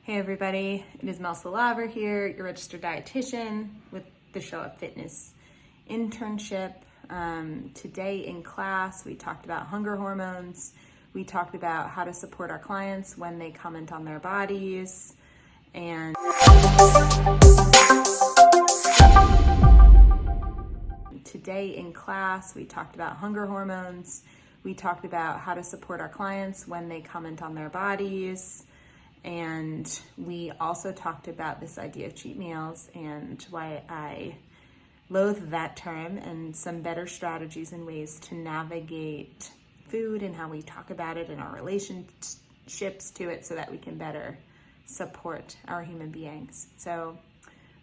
Hey everybody, it is Mel Salaver here, your registered dietitian with the Show Up Fitness internship. Today in class, we talked about hunger hormones. We talked about how to support our clients when they comment on their bodies. And today in class, we talked about hunger hormones. We talked about how to support our clients when they comment on their bodies. And we also talked about this idea of cheat meals and why I loathe that term and some better strategies and ways to navigate food and how we talk about it and our relationships to it so that we can better support our human beings. So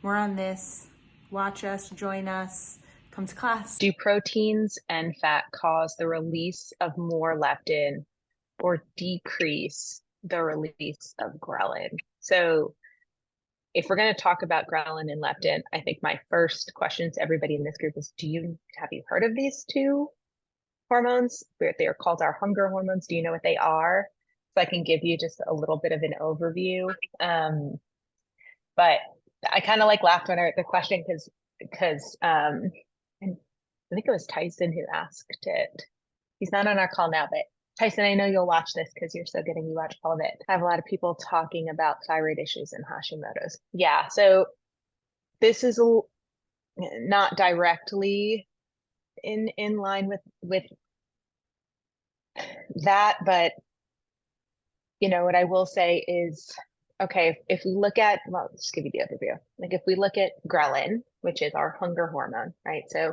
more on this. Watch us, join us, come to class. Do proteins and fat cause the release of more leptin or decrease the release of ghrelin? So if we're going to talk about ghrelin and leptin, I think my first question to everybody in this group is, have you heard of these two hormones? They are called our hunger hormones. Do you know what they are? So I can give you just a little bit of an overview. But I kind of laughed when I heard the question because and I think it was Tyson who asked it. He's not on our call now, but Tyson, I know you'll watch this because you're so good and you watch all of it. I have a lot of people talking about thyroid issues and Hashimoto's. Yeah, so this is not directly in line with that, but what I will say is, okay, if we look at, well, I'll just give you the overview. If we look at ghrelin, which is our hunger hormone, right? So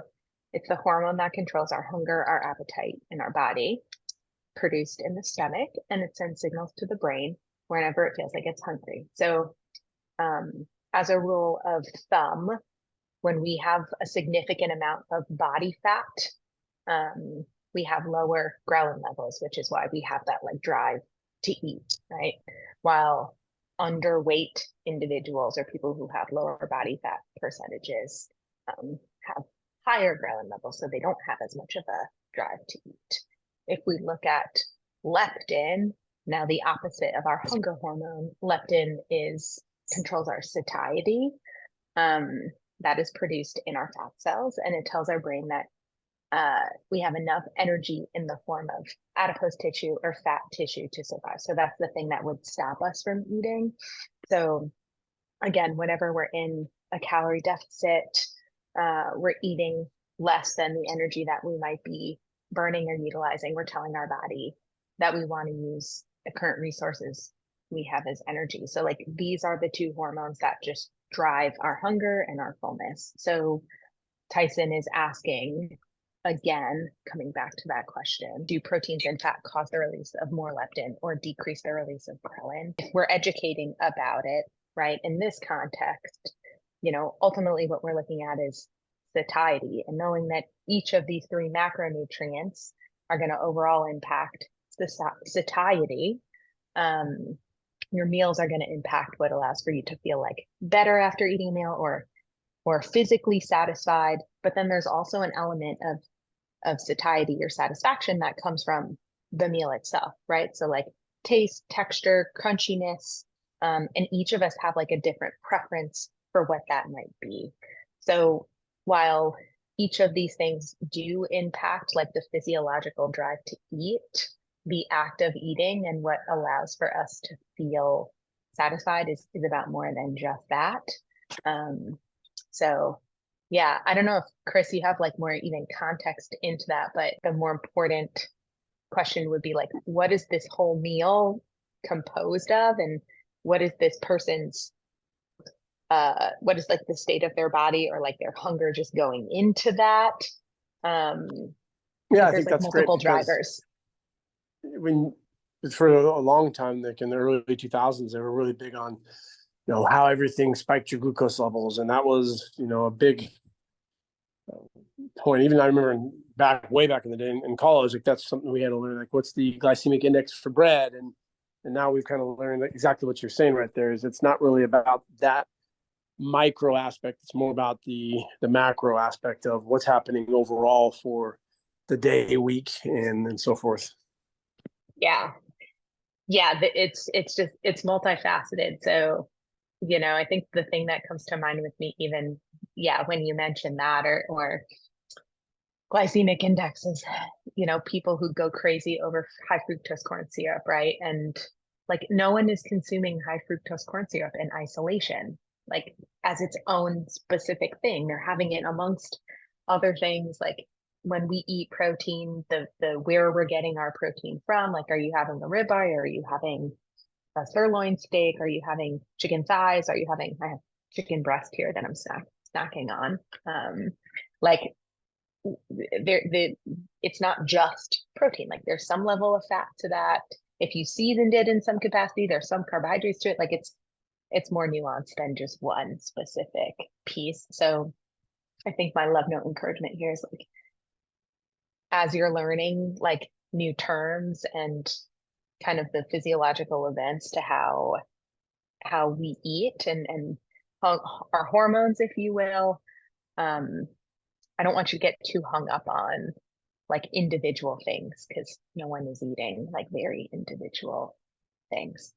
it's the hormone that controls our hunger, our appetite in our body, produced in the stomach, and it sends signals to the brain whenever it feels like it's hungry. So as a rule of thumb, when we have a significant amount of body fat, we have lower ghrelin levels, which is why we have that drive to eat, right? While underweight individuals or people who have lower body fat percentages have higher ghrelin levels, so they don't have as much of a drive to eat. If we look at leptin, now the opposite of our hunger hormone, leptin controls our satiety. That is produced in our fat cells, and it tells our brain that we have enough energy in the form of adipose tissue or fat tissue to survive. So that's the thing that would stop us from eating. So again, whenever we're in a calorie deficit, we're eating less than the energy that we might be burning or utilizing. We're telling our body that we want to use the current resources we have as energy. So these are the two hormones that just drive our hunger and our fullness. So Tyson is asking, again, coming back to that question, do proteins and fat cause the release of more leptin or decrease the release of ghrelin? If we're educating about it, right, in this context, ultimately what we're looking at is satiety, and knowing that each of these three macronutrients are going to overall impact the satiety. Your meals are going to impact what allows for you to feel better after eating a meal or physically satisfied. But then there's also an element of satiety or satisfaction that comes from the meal itself, right? So taste, texture, crunchiness, and each of us have a different preference for what that might be. So while each of these things do impact the physiological drive to eat, the act of eating and what allows for us to feel satisfied is about more than just that. So yeah, I don't know if Chris, you have more even context into that, but the more important question would be what is this whole meal composed of, and what is this person's what is the state of their body or their hunger just going into that? I think that's multiple great drivers. For a long time, in the early 2000s, they were really big on how everything spiked your glucose levels, and that was a big point. Even I remember way back in the day in college, that's something we had to learn. What's the glycemic index for bread, and now we've kind of learned exactly what you're saying right there. Is it's not really about that micro aspect; it's more about the macro aspect of what's happening overall for the day, week, and so forth. Yeah. Yeah, it's multifaceted. So, I think the thing that comes to mind with me even, yeah, when you mention that or glycemic indexes, people who go crazy over high fructose corn syrup, right? And like no one is consuming high fructose corn syrup in isolation, like as its own specific thing. They're having it amongst other things, like when we eat protein, the where we're getting our protein from, like are you having a ribeye? Are you having a sirloin steak? Are you having chicken thighs? Are you having, I have chicken breast here that I'm snacking on. Like it's not just protein. Like there's some level of fat to that. If you seasoned it in some capacity, there's some carbohydrates to it. Like it's more nuanced than just one specific piece. So I think my love note encouragement here is like, as you're learning like new terms and kind of the physiological events to how we eat and our hormones, if you will, I don't want you to get too hung up on like individual things because no one is eating like very individual things.